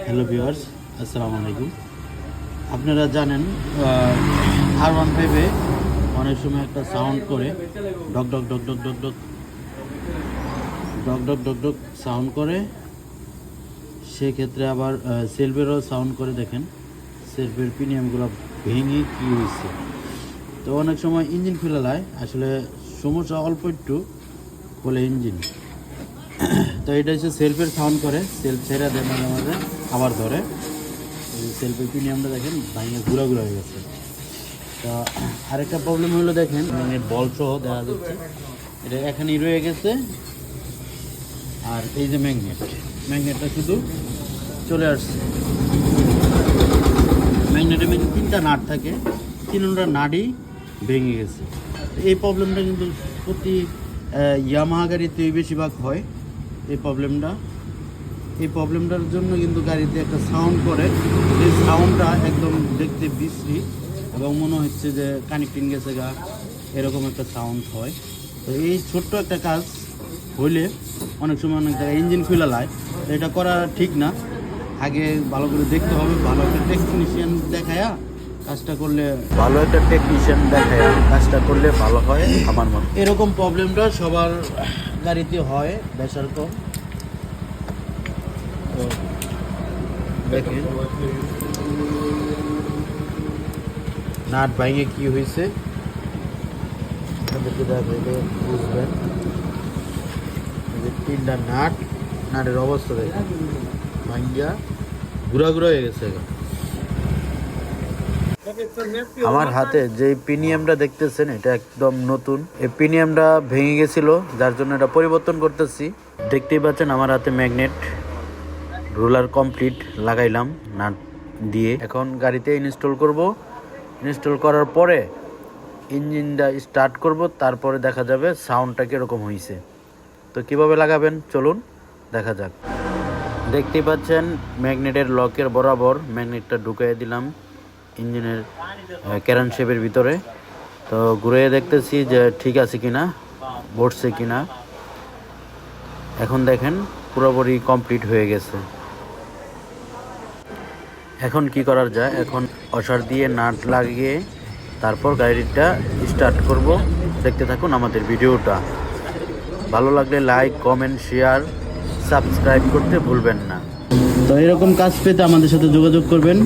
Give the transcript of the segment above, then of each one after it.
Hello viewers, আসসালামু আলাইকুম। আপনারা জানেন R15 অনেক সময় একটা সাউন্ড করে ডক ডক ডক ডক ডক ডক ডক ডক ডক ডক সাউন্ড করে। সেক্ষেত্রে আবার সেলফেরও সাউন্ড করে। দেখেন সেলফের প্রিমিয়ামগুলো ভেঙে কী হয়েছে। তো অনেক সময় ইঞ্জিন খুলে লায়, আসলে সমস্যা অল্প একটু বলে ইঞ্জিন। তো এটা হচ্ছে সেলফের সাউন্ড করে, সেলফ ছেড়ে দেয় মাঝে মাঝে আবার ধরে। সেলফের প্রিমিয়ামটা দেখেন ভাঙে ঘুরা ঘুরা হয়ে গেছে। তো আরেকটা প্রবলেম হলো দেখেন বল সহ দেখা যাচ্ছে এটা এখানেই রয়ে গেছে। আর এই যে ম্যাগনেটটা শুধু চলে আসছে। ম্যাগনেটের মধ্যে 3টা নাট থাকে, 3টা নাটই ভেঙে গেছে। এই প্রবলেমটা কিন্তু প্রতি ইয়ামাহা গাড়িতে বেশিরভাগ হয়। এই প্রবলেমটার জন্য কিন্তু গাড়িতে একটা সাউন্ড করে। এই সাউন্ডটা একদম দেখতে বিশ্রী এবং মনে হচ্ছে যে কানেক্টিং গেছে গা, এরকম একটা সাউন্ড হয়। তো এই ছোট্ট একটা কাজ হইলে অনেক সময় অনেক জায়গায় ইঞ্জিন খুলে লায়। তো এটা করা ঠিক না। আগে ভালো করে দেখতে হবে, ভালো একটা টেকনিশিয়ান দেখায়া কাজটা করলে ভালো হয় আমার মনে। এরকম প্রবলেমটা সবার গাড়িতে হয়, বেশার কম। তো দেখেন নাট ভাঙে কি হয়েছে আপনাদেরকে দেখাইলে বুঝবেন। 3টা নাটের অবস্থা দেখেন ভাঙ্গিয়া ঘুরা ঘুরা হয়ে গেছে। আমার হাতে যে প্রিমিয়ামটা দেখতেছেন এটা একদম নতুন। এই প্রিমিয়ামটা ভেঙে গেছিল, যার জন্য এটা পরিবর্তন করতেছি। দেখতেই পাচ্ছেন আমার হাতে ম্যাগনেট রোলার কমপ্লিট লাগাইলাম নাট দিয়ে। এখন গাড়িতে ইনস্টল করব। ইনস্টল করার পরে ইঞ্জিনটা স্টার্ট করব, তারপরে দেখা যাবে সাউন্ডটা কীরকম হয়েছে। তো কিভাবে লাগাবেন চলুন দেখা যাক। দেখতেই পাচ্ছেন ম্যাগনেটের লকের বরাবর ম্যাগনেটটা ঢুকিয়ে দিলাম ইঞ্জিনের ক্যারান শেপের ভিতরে। তো ঘুরে দেখতেছি যে ঠিক আছে কিনা, বসছে কিনা। এখন দেখেন পুরোপুরি কমপ্লিট হয়ে গেছে। এখন কি করার যায়, এখন অসার দিয়ে নাট লাগিয়ে তারপর গাড়িটা স্টার্ট করব। দেখতে থাকুন আমাদের ভিডিওটা। ভালো লাগলে লাইক, কমেন্ট, শেয়ার, সাবস্ক্রাইব করতে ভুলবেন না। তো এরকম কাজ পেতে আমাদের সাথে যোগাযোগ করবেন।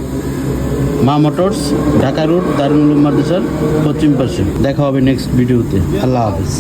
মা মোটরস, ঢাকা রোড, দারুল উলুম মাদ্রাসার পশ্চিম পাশে। দেখা হবে নেক্সট ভিডিওতে। আল্লাহ হাফেজ।